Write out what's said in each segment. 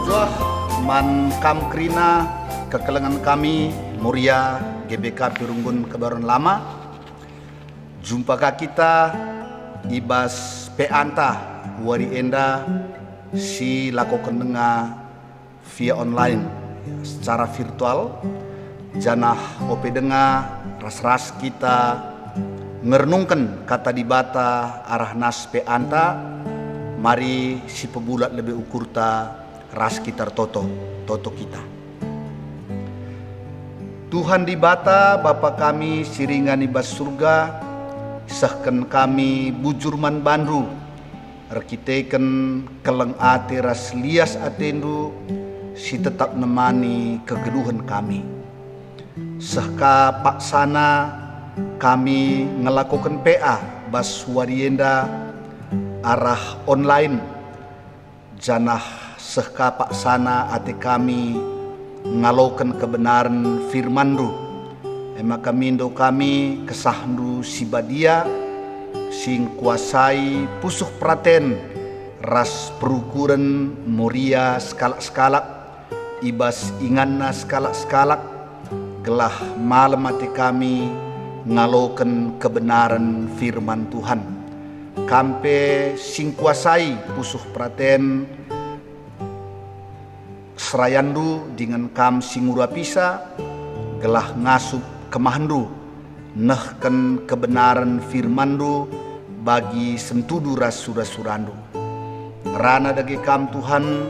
Juah man kam krina kekelengan kami Muria GBK Pirunggun Kebayoran Lama. Jumpa kita ibas peanta wari enda si lakukan dengar via online secara virtual. Janah ope dengar ras-ras kita ngernungkan kata dibata arah nas peanta. Mari si pebulat lebih ukur ta ras kita toto kita. Tuhan dibata Bapa kami siringan ibas surga, sahkan kami bujurman bandru, rekiteken keleng ate ras lias atendu, si tetap nemani kegeduhan kami. Sahka paksana kami ngelakukan PA bas warienda arah online. Janah sehka paksana ate kami ngalokan kebenaran firmandu. Maka mindo kami kesahdu si badia sing kuasai pusuh praten ras perukuran Muria skalak-skalak ibas inganna skalak-skalak gelah malam ate kami ngalokan kebenaran firman Tuhan. Kampe sing kuasai pusuh praten serayandu dengan kam singura pisa gelah ngasup kemahandu nehken kebenaran firmandu bagi sentudu rasura-surandu. Rana dagi kam Tuhan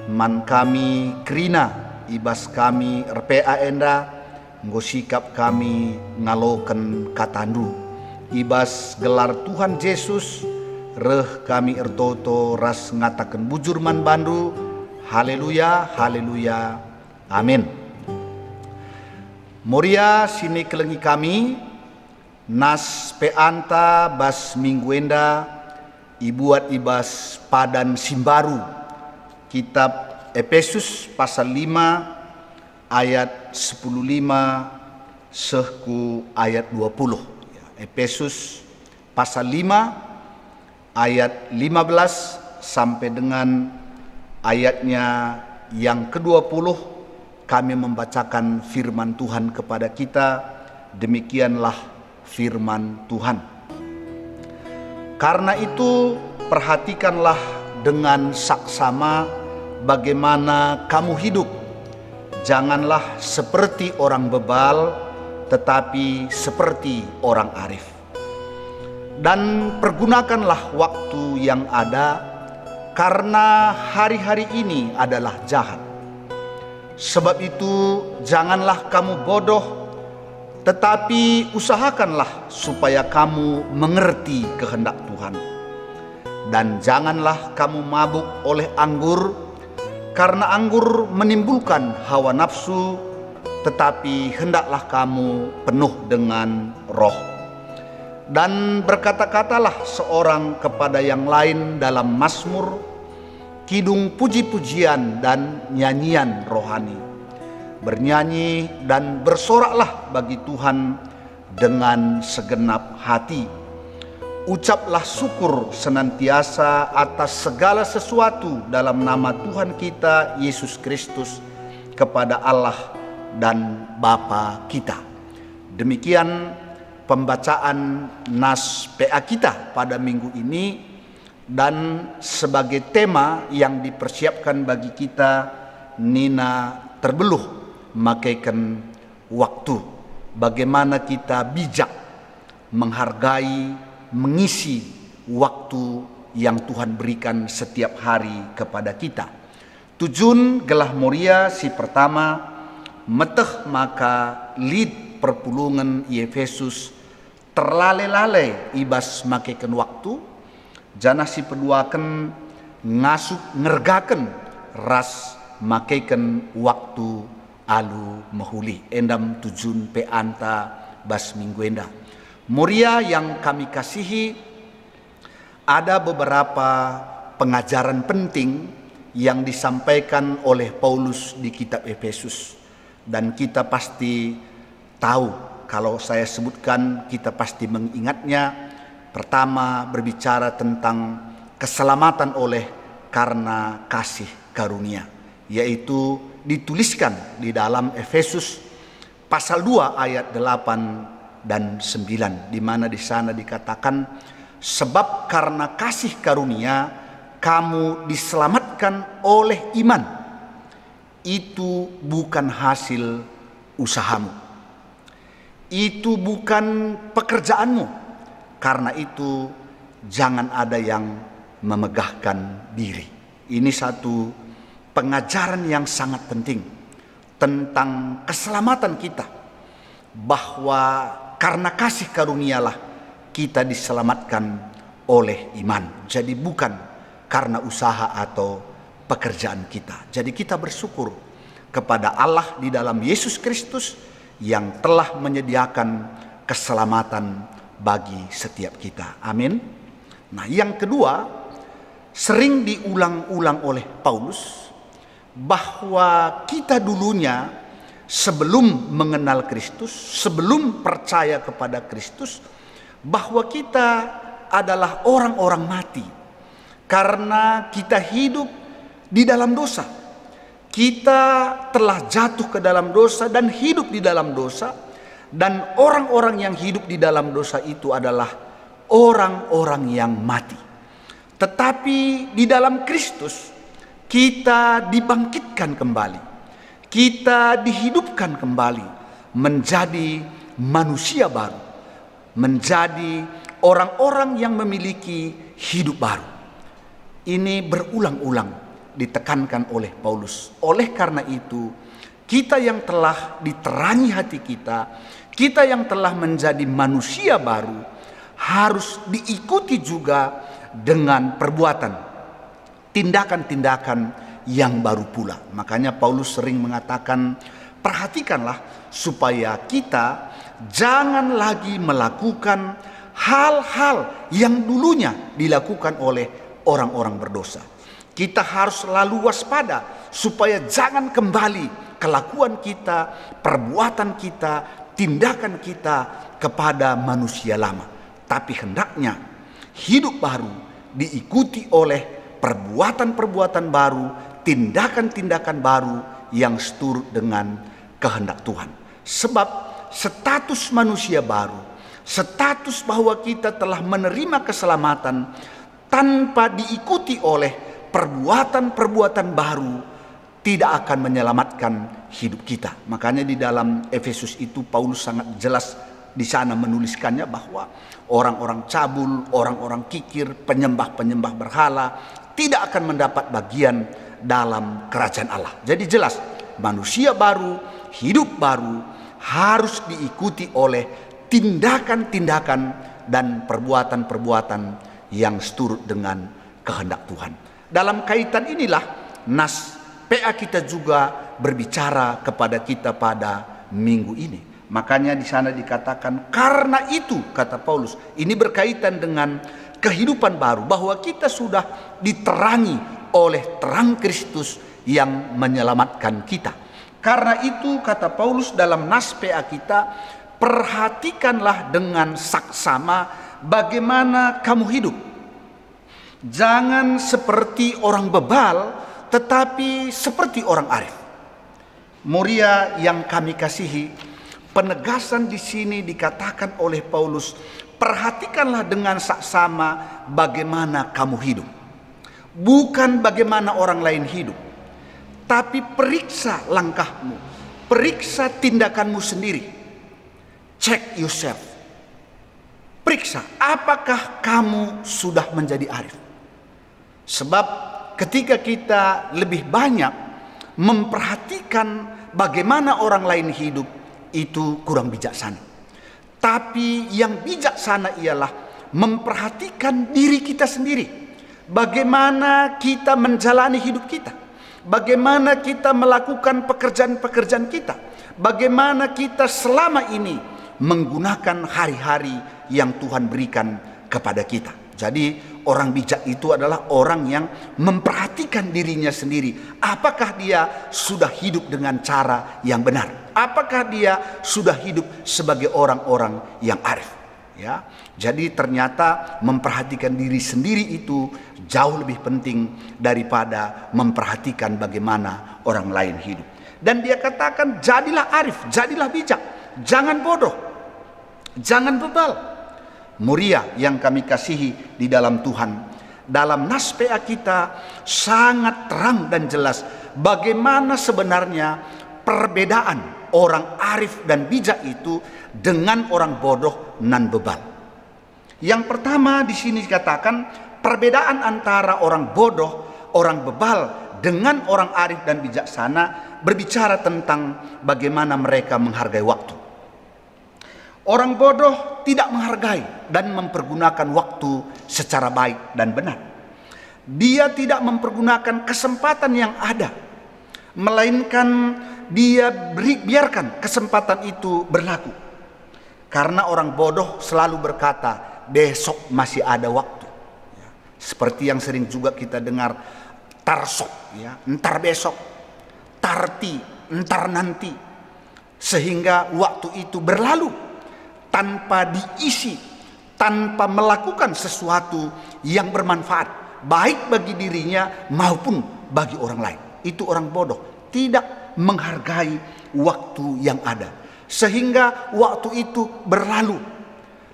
man kami krina ibas kami RPA enda ngosikap kami ngaloken katandu. Ibas gelar Tuhan Yesus reh kami ertoto ras ngatakan bujurman bandu. Haleluya, haleluya, amin. Muria sini kelengi kami nas peanta bas mingguenda ibuat ibas padan simbaru kitab Efesus pasal 5 ayat 15 sehku ayat 20. Efesus pasal 5 ayat 15 sampai dengan ayatnya yang ke-20 kami membacakan firman Tuhan kepada kita. Demikianlah firman Tuhan. Karena itu perhatikanlah dengan saksama bagaimana kamu hidup. Janganlah seperti orang bebal, tetapi seperti orang arif. Dan pergunakanlah waktu yang ada, karena hari-hari ini adalah jahat. Sebab itu janganlah kamu bodoh, tetapi usahakanlah supaya kamu mengerti kehendak Tuhan. Dan janganlah kamu mabuk oleh anggur, karena anggur menimbulkan hawa nafsu, tetapi hendaklah kamu penuh dengan roh. Dan berkata-katalah seorang kepada yang lain dalam mazmur, kidung puji-pujian dan nyanyian rohani. Bernyanyi dan bersoraklah bagi Tuhan dengan segenap hati. Ucaplah syukur senantiasa atas segala sesuatu dalam nama Tuhan kita Yesus Kristus kepada Allah dan Bapa kita. Demikian pembacaan nas PA kita pada minggu ini, dan sebagai tema yang dipersiapkan bagi kita Nina terbeluh makaikan waktu. Bagaimana kita bijak menghargai, mengisi waktu yang Tuhan berikan setiap hari kepada kita. Tujun gelah Muria si pertama meteh maka lid perpulungan Efesus terlale-lale ibas makaikan waktu. Janah si peduakan ngasup ngergaken ras makaikan waktu alu mahuli. Endam tujun peanta bas mingguenda. Muria yang kami kasihi, ada beberapa pengajaran penting yang disampaikan oleh Paulus di kitab Efesus. Dan kita pasti tahu, kalau saya sebutkan kita pasti mengingatnya. Pertama berbicara tentang keselamatan oleh karena kasih karunia. yaitu dituliskan di dalam Efesus pasal 2 ayat 8 dan 9, di mana di sana dikatakan, sebab karena kasih karunia kamu diselamatkan oleh iman, itu bukan hasil usahamu, itu bukan pekerjaanmu, karena itu jangan ada yang memegahkan diri. Ini satu pengajaran yang sangat penting tentang keselamatan kita, bahwa karena kasih karunialah kita diselamatkan oleh iman. Jadi bukan karena usaha atau pekerjaan kita. Jadi kita bersyukur kepada Allah di dalam Yesus Kristus yang telah menyediakan keselamatan bagi setiap kita. Amin. Nah, yang kedua, sering diulang-ulang oleh Paulus bahwa kita dulunya sebelum mengenal Kristus, sebelum percaya kepada Kristus, bahwa kita adalah orang-orang mati karena kita hidup di dalam dosa. Kita telah jatuh ke dalam dosa dan hidup di dalam dosa, dan orang-orang yang hidup di dalam dosa itu adalah orang-orang yang mati. Tetapi di dalam Kristus kita dibangkitkan kembali, kita dihidupkan kembali menjadi manusia baru, menjadi orang-orang yang memiliki hidup baru. Ini berulang-ulang ditekankan oleh Paulus. Oleh karena itu, kita yang telah diterangi hati kita, kita yang telah menjadi manusia baru, harus diikuti juga dengan perbuatan, tindakan-tindakan yang baru pula. Makanya Paulus sering mengatakan, perhatikanlah supaya kita jangan lagi melakukan hal-hal yang dulunya dilakukan oleh orang-orang berdosa. Kita harus selalu waspada supaya jangan kembali kelakuan kita, perbuatan kita, tindakan kita kepada manusia lama. Tapi hendaknya hidup baru diikuti oleh perbuatan-perbuatan baru, tindakan-tindakan baru yang seturut dengan kehendak Tuhan. Sebab status manusia baru, status bahwa kita telah menerima keselamatan tanpa diikuti oleh perbuatan-perbuatan baru, tidak akan menyelamatkan hidup kita. Makanya di dalam Efesus itu Paulus sangat jelas di sana menuliskannya bahwa orang-orang cabul, orang-orang kikir, penyembah-penyembah berhala tidak akan mendapat bagian dalam kerajaan Allah. Jadi jelas, manusia baru, hidup baru harus diikuti oleh tindakan-tindakan dan perbuatan-perbuatan yang seturut dengan kehendak Tuhan. Dalam kaitan inilah nas PA kita juga berbicara kepada kita pada minggu ini. Makanya di sana dikatakan, karena itu, kata Paulus, ini berkaitan dengan kehidupan baru, bahwa kita sudah diterangi oleh terang Kristus yang menyelamatkan kita. Karena itu, kata Paulus dalam nas PA kita, perhatikanlah dengan saksama bagaimana kamu hidup. Jangan seperti orang bebal, tetapi seperti orang arif. Muria yang kami kasihi, penegasan di sini dikatakan oleh Paulus, perhatikanlah dengan saksama bagaimana kamu hidup. Bukan bagaimana orang lain hidup, tapi periksa langkahmu, periksa tindakanmu sendiri. Check yourself. Periksa, apakah kamu sudah menjadi arif? Sebab ketika kita lebih banyak memperhatikan bagaimana orang lain hidup, itu kurang bijaksana. Tapi yang bijaksana ialah memperhatikan diri kita sendiri. Bagaimana kita menjalani hidup kita, bagaimana kita melakukan pekerjaan-pekerjaan kita, bagaimana kita selama ini menggunakan hari-hari yang Tuhan berikan kepada kita. Jadi orang bijak itu adalah orang yang memperhatikan dirinya sendiri. Apakah dia sudah hidup dengan cara yang benar? Apakah dia sudah hidup sebagai orang-orang yang arif? Ya, jadi ternyata memperhatikan diri sendiri itu jauh lebih penting daripada memperhatikan bagaimana orang lain hidup. Dan dia katakan, jadilah arif, jadilah bijak, jangan bodoh, jangan bebal. Muria yang kami kasihi di dalam Tuhan, dalam nas PA kita sangat terang dan jelas bagaimana sebenarnya perbedaan orang arif dan bijak itu dengan orang bodoh nan bebal. Yang pertama di sini dikatakan perbedaan antara orang bodoh, orang bebal dengan orang arif dan bijaksana berbicara tentang bagaimana mereka menghargai waktu. Orang bodoh tidak menghargai dan mempergunakan waktu secara baik dan benar. Dia tidak mempergunakan kesempatan yang ada, melainkan dia biarkan kesempatan itu berlaku. Karena orang bodoh selalu berkata, besok masih ada waktu. Ya, seperti yang sering juga kita dengar, tarsok, ya, entar besok, tarti, entar nanti. Sehingga waktu itu berlalu tanpa diisi, tanpa melakukan sesuatu yang bermanfaat, baik bagi dirinya maupun bagi orang lain. Itu orang bodoh, tidak menghargai waktu yang ada. Sehingga waktu itu berlalu,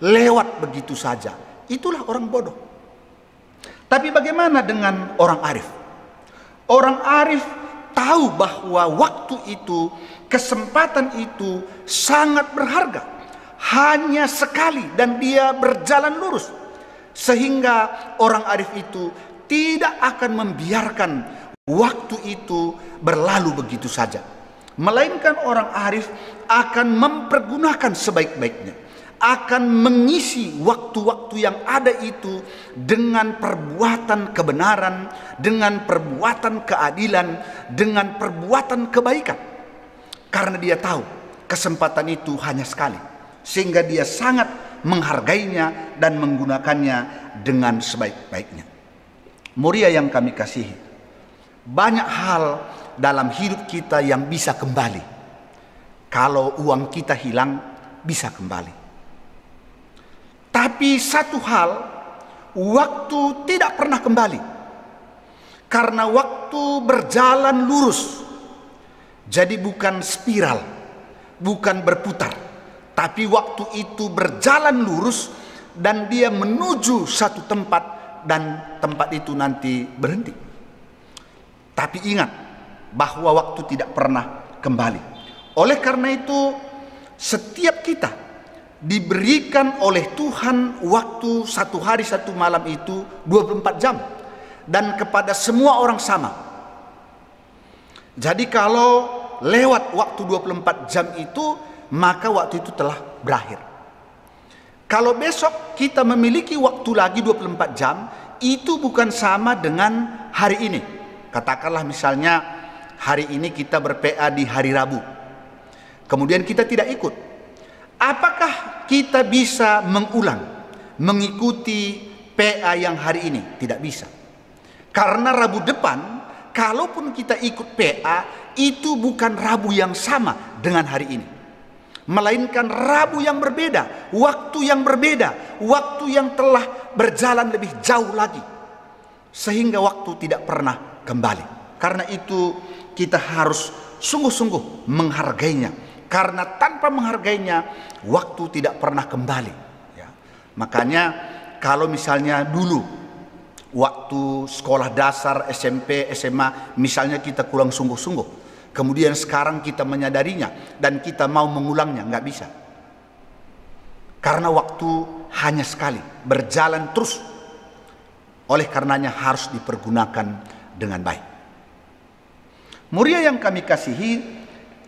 lewat begitu saja. Itulah orang bodoh. Tapi bagaimana dengan orang arif? Orang arif tahu bahwa waktu itu, kesempatan itu sangat berharga. Hanya sekali dan dia berjalan lurus. Sehingga orang arif itu tidak akan membiarkan waktu itu berlalu begitu saja. Melainkan orang arif akan mempergunakan sebaik-baiknya, akan mengisi waktu-waktu yang ada itu dengan perbuatan kebenaran, dengan perbuatan keadilan, dengan perbuatan kebaikan. Karena dia tahu kesempatan itu hanya sekali, sehingga dia sangat menghargainya dan menggunakannya dengan sebaik-baiknya. Muria yang kami kasihi, banyak hal dalam hidup kita yang bisa kembali. Kalau uang kita hilang, bisa kembali. Tapi satu hal, waktu tidak pernah kembali. Karena waktu berjalan lurus. Jadi bukan spiral, bukan berputar. Tapi waktu itu berjalan lurus dan dia menuju satu tempat dan tempat itu nanti berhenti. Tapi ingat bahwa waktu tidak pernah kembali. Oleh karena itu, setiap kita diberikan oleh Tuhan waktu satu hari satu malam itu 24 jam. Dan kepada semua orang sama. Jadi kalau lewat waktu 24 jam itu, maka waktu itu telah berakhir. Kalau besok kita memiliki waktu lagi 24 jam, itu bukan sama dengan hari ini. Katakanlah misalnya hari ini kita ber-PA di hari Rabu. Kemudian kita tidak ikut. Apakah kita bisa mengulang, mengikuti PA yang hari ini? Tidak bisa. Karena Rabu depan, kalaupun kita ikut PA, itu bukan Rabu yang sama dengan hari ini. Melainkan Rabu yang berbeda, waktu yang berbeda, waktu yang telah berjalan lebih jauh lagi. Sehingga waktu tidak pernah kembali. Karena itu kita harus sungguh-sungguh menghargainya. Karena tanpa menghargainya, waktu tidak pernah kembali. Ya. Makanya kalau misalnya dulu, waktu sekolah dasar, SMP, SMA, misalnya kita kurang sungguh-sungguh. Kemudian sekarang kita menyadarinya dan kita mau mengulangnya, nggak bisa. Karena waktu hanya sekali, berjalan terus. Oleh karenanya harus dipergunakan dengan baik. Muria yang kami kasihi,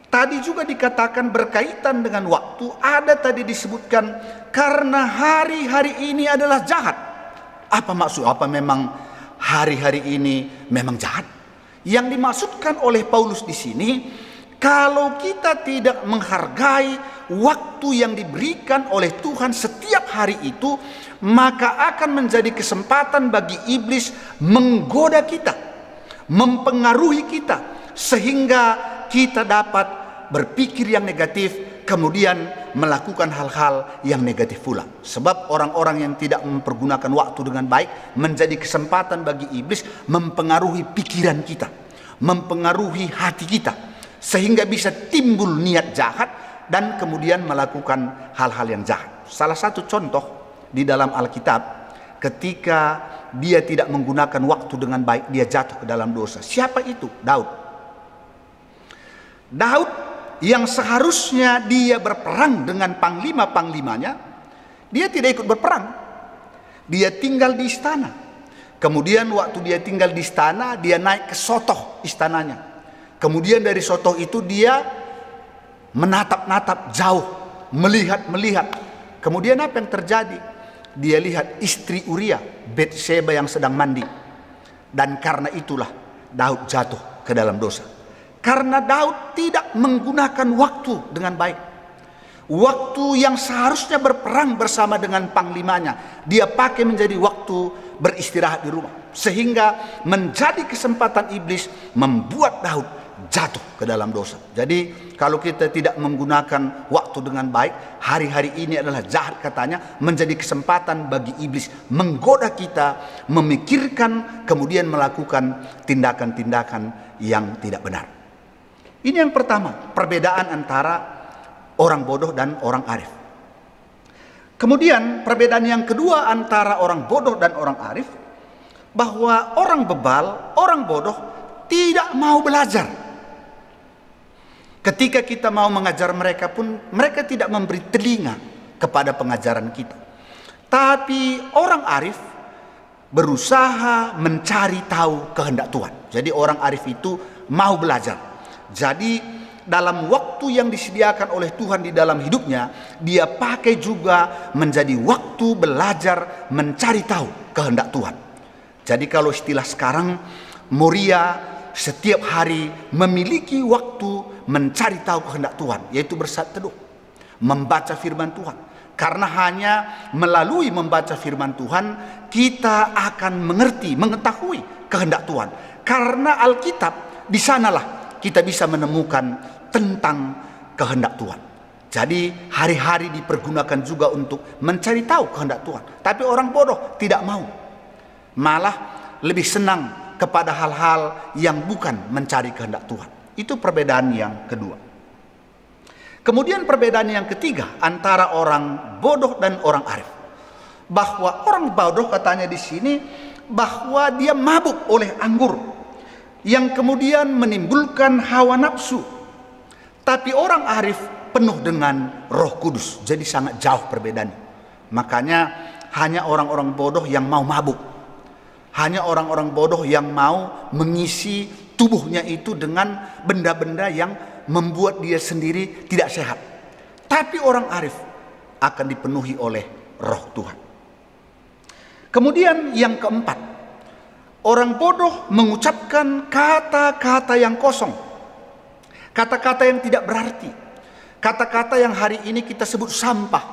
tadi juga dikatakan berkaitan dengan waktu, ada tadi disebutkan karena hari-hari ini adalah jahat. Apa maksud? Apa memang hari-hari ini memang jahat? Yang dimaksudkan oleh Paulus di sini, kalau kita tidak menghargai waktu yang diberikan oleh Tuhan setiap hari itu, maka akan menjadi kesempatan bagi iblis menggoda kita, mempengaruhi kita, sehingga kita dapat berpikir yang negatif, kemudian melakukan hal-hal yang negatif pula. Sebab orang-orang yang tidak mempergunakan waktu dengan baik menjadi kesempatan bagi iblis mempengaruhi pikiran kita, mempengaruhi hati kita, sehingga bisa timbul niat jahat dan kemudian melakukan hal-hal yang jahat. Salah satu contoh di dalam Alkitab, ketika dia tidak menggunakan waktu dengan baik, dia jatuh ke dalam dosa. Siapa itu? Daud. Daud yang seharusnya dia berperang dengan panglima-panglimanya, dia tidak ikut berperang. Dia tinggal di istana. Kemudian waktu dia tinggal di istana, dia naik ke sotoh istananya. Kemudian dari sotoh itu dia menatap-natap jauh, melihat-melihat. Kemudian apa yang terjadi? Dia lihat istri Uria, Betseba, yang sedang mandi. Dan karena itulah Daud jatuh ke dalam dosa. Karena Daud tidak menggunakan waktu dengan baik. Waktu yang seharusnya berperang bersama dengan panglimanya, dia pakai menjadi waktu beristirahat di rumah. Sehingga menjadi kesempatan iblis membuat Daud jatuh ke dalam dosa. Jadi kalau kita tidak menggunakan waktu dengan baik, hari-hari ini adalah jahat katanya, menjadi kesempatan bagi iblis menggoda kita, memikirkan, kemudian melakukan tindakan-tindakan yang tidak benar. Ini yang pertama, perbedaan antara orang bodoh dan orang arif. Kemudian perbedaan yang kedua antara orang bodoh dan orang arif, bahwa orang bebal, orang bodoh tidak mau belajar. Ketika kita mau mengajar mereka pun, mereka tidak memberi telinga kepada pengajaran kita. Tapi orang arif berusaha mencari tahu kehendak Tuhan. Jadi orang arif itu mau belajar. Jadi dalam waktu yang disediakan oleh Tuhan di dalam hidupnya, dia pakai juga menjadi waktu belajar mencari tahu kehendak Tuhan. Jadi kalau istilah sekarang, Moria setiap hari memiliki waktu mencari tahu kehendak Tuhan, yaitu bersaat teduh, membaca firman Tuhan. Karena hanya melalui membaca firman Tuhan kita akan mengerti, mengetahui kehendak Tuhan. Karena Alkitab, di sanalah kita bisa menemukan tentang kehendak Tuhan. Jadi hari-hari dipergunakan juga untuk mencari tahu kehendak Tuhan. Tapi orang bodoh tidak mau. Malah lebih senang kepada hal-hal yang bukan mencari kehendak Tuhan. Itu perbedaan yang kedua. Kemudian perbedaan yang ketiga antara orang bodoh dan orang arif. Bahwa orang bodoh katanya di sini bahwa dia mabuk oleh anggur yang kemudian menimbulkan hawa nafsu. Tapi orang arif penuh dengan Roh Kudus. Jadi sangat jauh perbedaannya. Makanya hanya orang-orang bodoh yang mau mabuk. Hanya orang-orang bodoh yang mau mengisi tubuhnya itu dengan benda-benda yang membuat dia sendiri tidak sehat. Tapi orang arif akan dipenuhi oleh Roh Tuhan. Kemudian yang keempat, orang bodoh mengucapkan kata-kata yang kosong, kata-kata yang tidak berarti, kata-kata yang hari ini kita sebut sampah.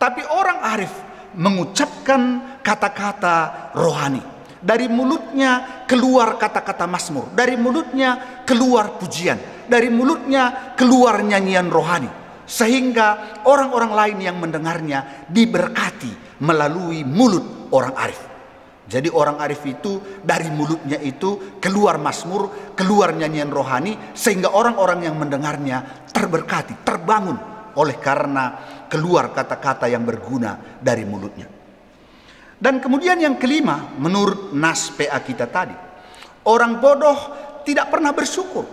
Tapi orang arif mengucapkan kata-kata rohani. Dari mulutnya keluar kata-kata mazmur, dari mulutnya keluar pujian, dari mulutnya keluar nyanyian rohani, sehingga orang-orang lain yang mendengarnya diberkati melalui mulut orang arif. Jadi orang arif itu dari mulutnya itu keluar mazmur, keluar nyanyian rohani, sehingga orang-orang yang mendengarnya terberkati, terbangun oleh karena keluar kata-kata yang berguna dari mulutnya. Dan kemudian yang kelima, menurut nas PA kita tadi, orang bodoh tidak pernah bersyukur.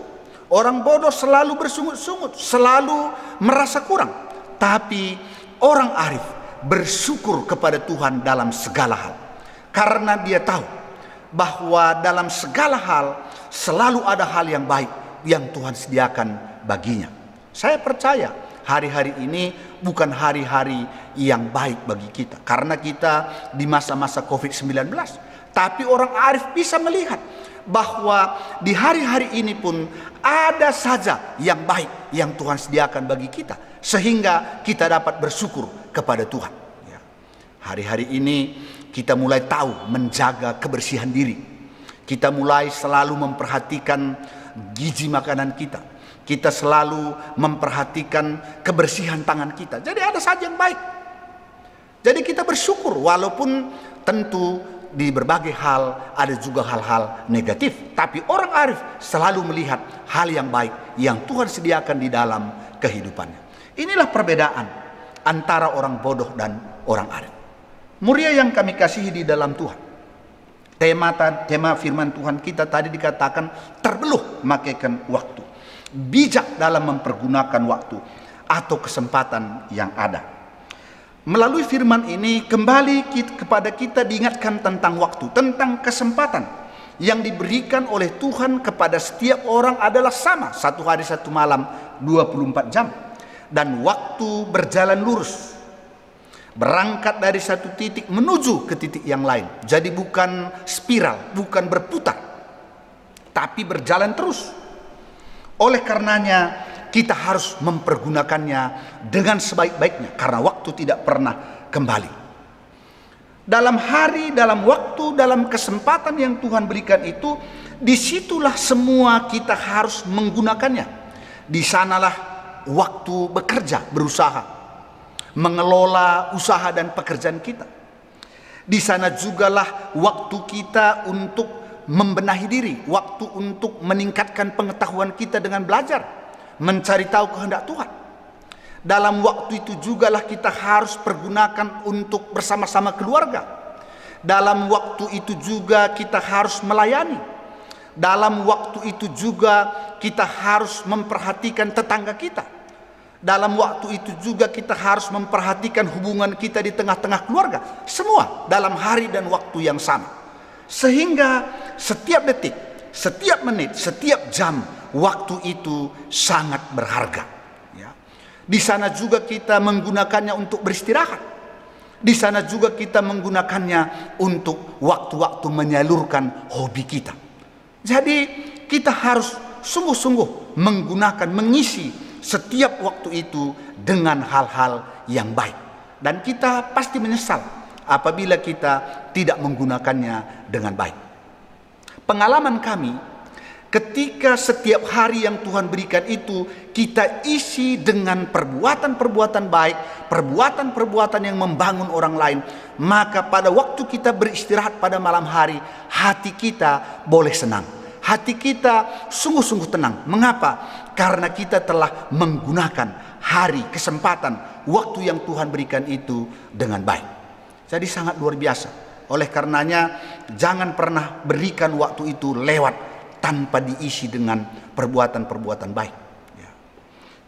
Orang bodoh selalu bersungut-sungut, selalu merasa kurang. Tapi orang arif bersyukur kepada Tuhan dalam segala hal. Karena dia tahu bahwa dalam segala hal selalu ada hal yang baik yang Tuhan sediakan baginya. Saya percaya hari-hari ini bukan hari-hari yang baik bagi kita. Karena kita di masa-masa COVID-19. Tapi orang arif bisa melihat bahwa di hari-hari ini pun ada saja yang baik yang Tuhan sediakan bagi kita. Sehingga kita dapat bersyukur kepada Tuhan. Ya. Hari-hari ini kita mulai tahu menjaga kebersihan diri. Kita mulai selalu memperhatikan gizi makanan kita. Kita selalu memperhatikan kebersihan tangan kita. Jadi ada saja yang baik. Jadi kita bersyukur walaupun tentu di berbagai hal ada juga hal-hal negatif. Tapi orang arif selalu melihat hal yang baik yang Tuhan sediakan di dalam kehidupannya. Inilah perbedaan antara orang bodoh dan orang arif. Muria yang kami kasihi di dalam Tuhan. Tema firman Tuhan kita tadi dikatakan terbeluh makaikan waktu. Bijak dalam mempergunakan waktu atau kesempatan yang ada. Melalui firman ini kembali kepada kita diingatkan tentang waktu, tentang kesempatan yang diberikan oleh Tuhan kepada setiap orang adalah sama, 1 hari 1 malam 24 jam. Dan waktu berjalan lurus, berangkat dari satu titik menuju ke titik yang lain. Jadi bukan spiral, bukan berputar, tapi berjalan terus. Oleh karenanya kita harus mempergunakannya dengan sebaik-baiknya, karena waktu tidak pernah kembali. Dalam hari, dalam waktu, dalam kesempatan yang Tuhan berikan itu, disitulah semua kita harus menggunakannya. Di sanalah waktu bekerja, berusaha, mengelola usaha dan pekerjaan kita. Di sana jugalah waktu kita untuk membenahi diri, waktu untuk meningkatkan pengetahuan kita dengan belajar, mencari tahu kehendak Tuhan. Dalam waktu itu jugalah kita harus pergunakan untuk bersama-sama keluarga. Dalam waktu itu juga kita harus melayani. Dalam waktu itu juga kita harus memperhatikan tetangga kita. Dalam waktu itu juga kita harus memperhatikan hubungan kita di tengah-tengah keluarga. Semua dalam hari dan waktu yang sama. Sehingga setiap detik, setiap menit, setiap jam, waktu itu sangat berharga. Ya. Di sana juga kita menggunakannya untuk beristirahat. Di sana juga kita menggunakannya untuk waktu-waktu menyalurkan hobi kita. Jadi kita harus sungguh-sungguh menggunakan, mengisi setiap waktu itu dengan hal-hal yang baik. Dan kita pasti menyesal apabila kita tidak menggunakannya dengan baik. Pengalaman kami, ketika setiap hari yang Tuhan berikan itu kita isi dengan perbuatan-perbuatan baik, perbuatan-perbuatan yang membangun orang lain, maka pada waktu kita beristirahat pada malam hari, hati kita boleh senang. Hati kita sungguh-sungguh tenang. Mengapa? Karena kita telah menggunakan hari, kesempatan, waktu yang Tuhan berikan itu dengan baik. Jadi sangat luar biasa. Oleh karenanya jangan pernah berikan waktu itu lewat tanpa diisi dengan perbuatan-perbuatan baik. Ya.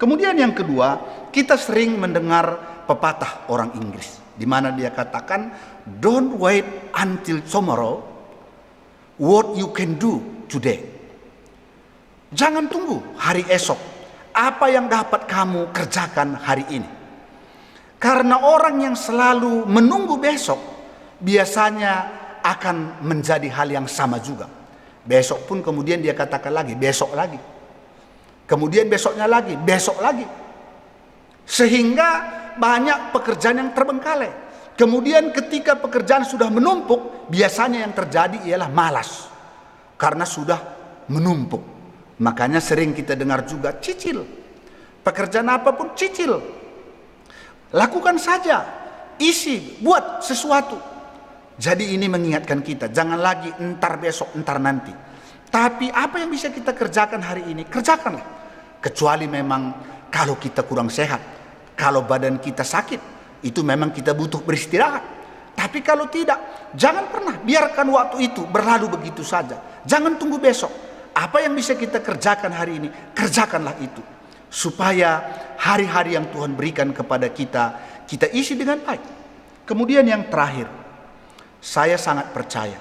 Kemudian yang kedua, kita sering mendengar pepatah orang Inggris, di mana dia katakan, "Don't wait until tomorrow what you can do today." Jangan tunggu hari esok, apa yang dapat kamu kerjakan hari ini. Karena orang yang selalu menunggu besok biasanya akan menjadi hal yang sama juga. Besok pun kemudian dia katakan lagi, besok lagi. Kemudian besoknya lagi, besok lagi. Sehingga banyak pekerjaan yang terbengkalai. Kemudian ketika pekerjaan sudah menumpuk, biasanya yang terjadi ialah malas. Karena sudah menumpuk. Makanya sering kita dengar juga cicil. Pekerjaan apapun cicil. Lakukan saja. Isi, buat sesuatu. Jadi ini mengingatkan kita, jangan lagi entar besok, entar nanti. Tapi apa yang bisa kita kerjakan hari ini, kerjakanlah. Kecuali memang kalau kita kurang sehat, kalau badan kita sakit, itu memang kita butuh beristirahat. Tapi kalau tidak, jangan pernah biarkan waktu itu berlalu begitu saja. Jangan tunggu besok. Apa yang bisa kita kerjakan hari ini, kerjakanlah itu. Supaya hari-hari yang Tuhan berikan kepada kita, kita isi dengan baik. Kemudian yang terakhir, saya sangat percaya,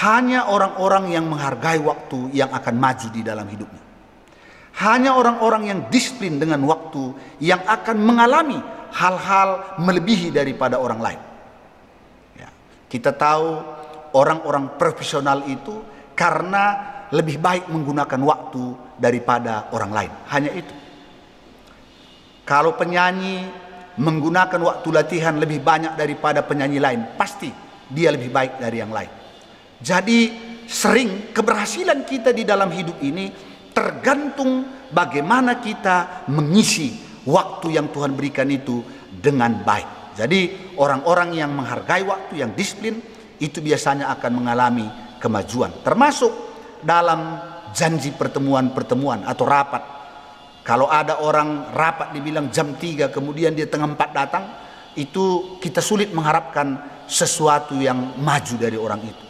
hanya orang-orang yang menghargai waktu yang akan maju di dalam hidupnya. Hanya orang-orang yang disiplin dengan waktu yang akan mengalami hal-hal melebihi daripada orang lain. Ya, kita tahu orang-orang profesional itu karena lebih baik menggunakan waktu daripada orang lain. Hanya itu. Kalau penyanyi menggunakan waktu latihan lebih banyak daripada penyanyi lain, pasti dia lebih baik dari yang lain. Jadi sering keberhasilan kita di dalam hidup ini tergantung bagaimana kita mengisi waktu yang Tuhan berikan itu dengan baik. Jadi orang-orang yang menghargai waktu, yang disiplin, itu biasanya akan mengalami kemajuan. Termasuk dalam janji pertemuan-pertemuan atau rapat. Kalau ada orang rapat dibilang jam 3 kemudian dia tengah 4 datang, itu kita sulit mengharapkan sesuatu yang maju dari orang itu.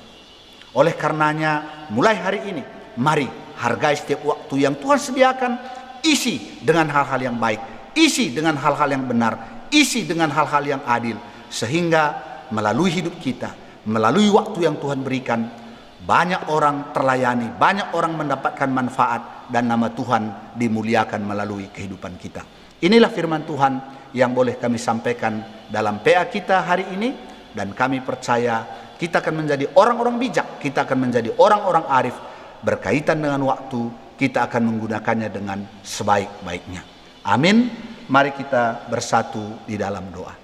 Oleh karenanya mulai hari ini mari hargai setiap waktu yang Tuhan sediakan, isi dengan hal-hal yang baik, isi dengan hal-hal yang benar, isi dengan hal-hal yang adil, sehingga melalui hidup kita, melalui waktu yang Tuhan berikan, banyak orang terlayani, banyak orang mendapatkan manfaat, dan nama Tuhan dimuliakan melalui kehidupan kita. Inilah firman Tuhan yang boleh kami sampaikan dalam PA kita hari ini, dan kami percaya kita akan menjadi orang-orang bijak, kita akan menjadi orang-orang arif. Berkaitan dengan waktu, kita akan menggunakannya dengan sebaik-baiknya. Amin. Mari kita bersatu di dalam doa.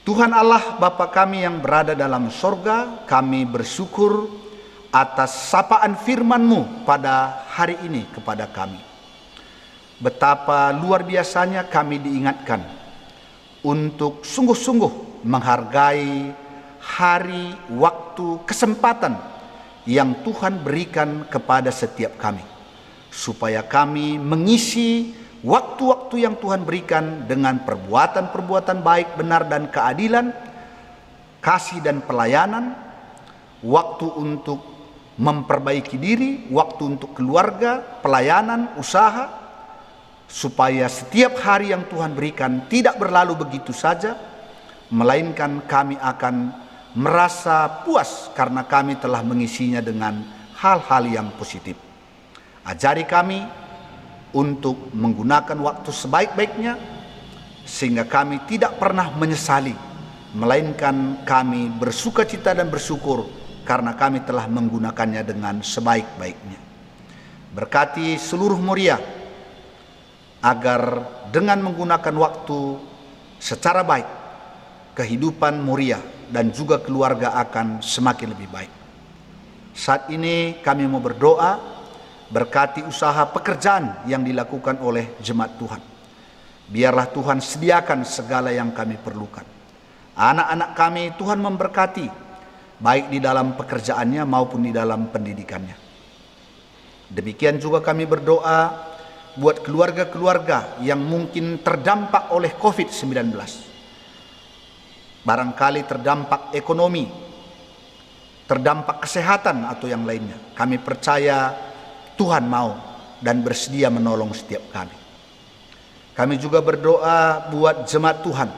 Tuhan Allah Bapa kami yang berada dalam sorga, kami bersyukur atas sapaan firman-Mu pada hari ini kepada kami. Betapa luar biasanya kami diingatkan untuk sungguh-sungguh menghargai hari, waktu, kesempatan yang Tuhan berikan kepada setiap kami, supaya kami mengisi waktu-waktu yang Tuhan berikan dengan perbuatan-perbuatan baik, benar, dan keadilan, kasih dan pelayanan, waktu untuk memperbaiki diri, waktu untuk keluarga, pelayanan, usaha, supaya setiap hari yang Tuhan berikan tidak berlalu begitu saja, melainkan kami akan merasa puas karena kami telah mengisinya dengan hal-hal yang positif. Ajari kami untuk menggunakan waktu sebaik-baiknya, sehingga kami tidak pernah menyesali, melainkan kami bersukacita dan bersyukur karena kami telah menggunakannya dengan sebaik-baiknya. Berkati seluruh Moria, agar dengan menggunakan waktu secara baik, kehidupan Moria dan juga keluarga akan semakin lebih baik. Saat ini kami mau berdoa, berkati usaha pekerjaan yang dilakukan oleh jemaat Tuhan. Biarlah Tuhan sediakan segala yang kami perlukan. Anak-anak kami Tuhan memberkati, baik di dalam pekerjaannya maupun di dalam pendidikannya. Demikian juga kami berdoa buat keluarga-keluarga yang mungkin terdampak oleh COVID-19. Barangkali terdampak ekonomi, terdampak kesehatan atau yang lainnya. Kami percaya Tuhan mau dan bersedia menolong setiap kami. Kami juga berdoa buat jemaat Tuhan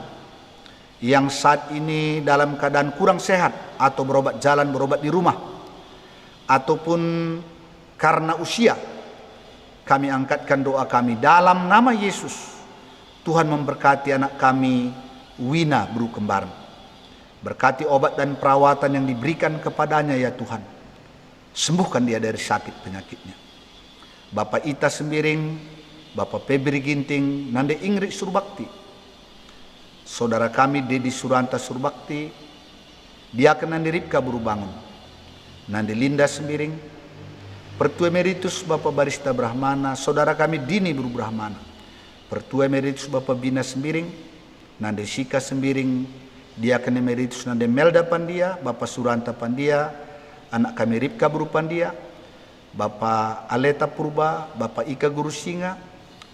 yang saat ini dalam keadaan kurang sehat atau berobat jalan, berobat di rumah, ataupun karena usia. Kami angkatkan doa kami dalam nama Yesus. Tuhan memberkati anak kami Wina Bru Kembar. Berkati obat dan perawatan yang diberikan kepadanya ya Tuhan. Sembuhkan dia dari sakit penyakitnya. Bapak Ita Sembiring, Bapak Febri Ginting, Nande Ingrid Surbakti, saudara kami Dedi Suranta Surbakti, Diaken Nande Ripka Buru Bangun, Nande Linda Sembiring, Pertua Emeritus Bapak Barista Brahmana, saudara kami Dini Buru Brahmana, Pertua Emeritus Bapak Bina Sembiring, Nande Sika Sembiring, Diaken Emeritus Nande Melda Pandia, Bapak Suranta Pandia, anak kami Ripka Buru Pandia, Bapak Aleta Purba, Bapak Ika Guru Singa,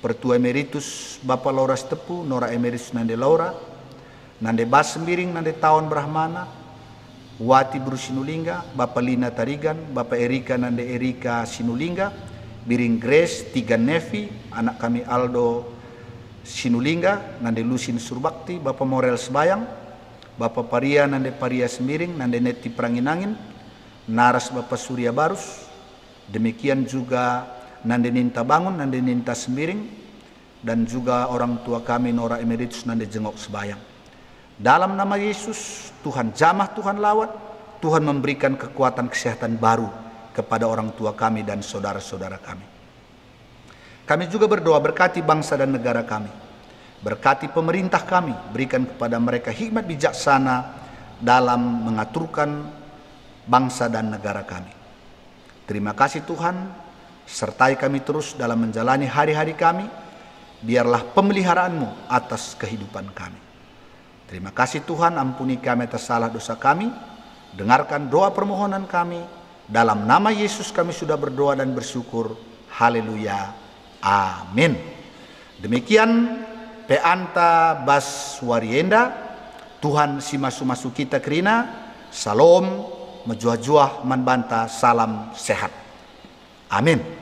Pertua Emeritus Bapak Laura Stepu, Nora Emeritus Nande Laura, Nande Bas Sembiring, Nande Tawon Brahmana, Wati Buru Sinulingga, Bapak Lina Tarigan, Bapak Erika Nande Erika Sinulingga, Biring Grace, Tiga Nevi, anak kami Aldo Sinulingga, Nande Lusin Surbakti, Bapak Morel Sebayang, Bapak Paria Nande Paria Sembiring, Nande Neti Pranginangin, Naras Bapak Surya Barus, demikian juga Nande Ninta Bangun, Nande Ninta Sembiring, dan juga orang tua kami Nora Emeritus Nande Jengok Sebayang. Dalam nama Yesus, Tuhan jamah, Tuhan lawat, Tuhan memberikan kekuatan kesehatan baru kepada orang tua kami dan saudara-saudara kami. Kami juga berdoa berkati bangsa dan negara kami. Berkati pemerintah kami, berikan kepada mereka hikmat bijaksana dalam mengaturkan bangsa dan negara kami. Terima kasih Tuhan, sertai kami terus dalam menjalani hari-hari kami. Biarlah pemeliharaan-Mu atas kehidupan kami. Terima kasih Tuhan, ampuni kami atas salah dosa kami. Dengarkan doa permohonan kami. Dalam nama Yesus kami sudah berdoa dan bersyukur. Haleluya. Amin. Demikian Peanta Bas Warienda. Tuhan si masu-masu kita kerina. Salom, mejuah-juah, manbanta, salam sehat. Amin.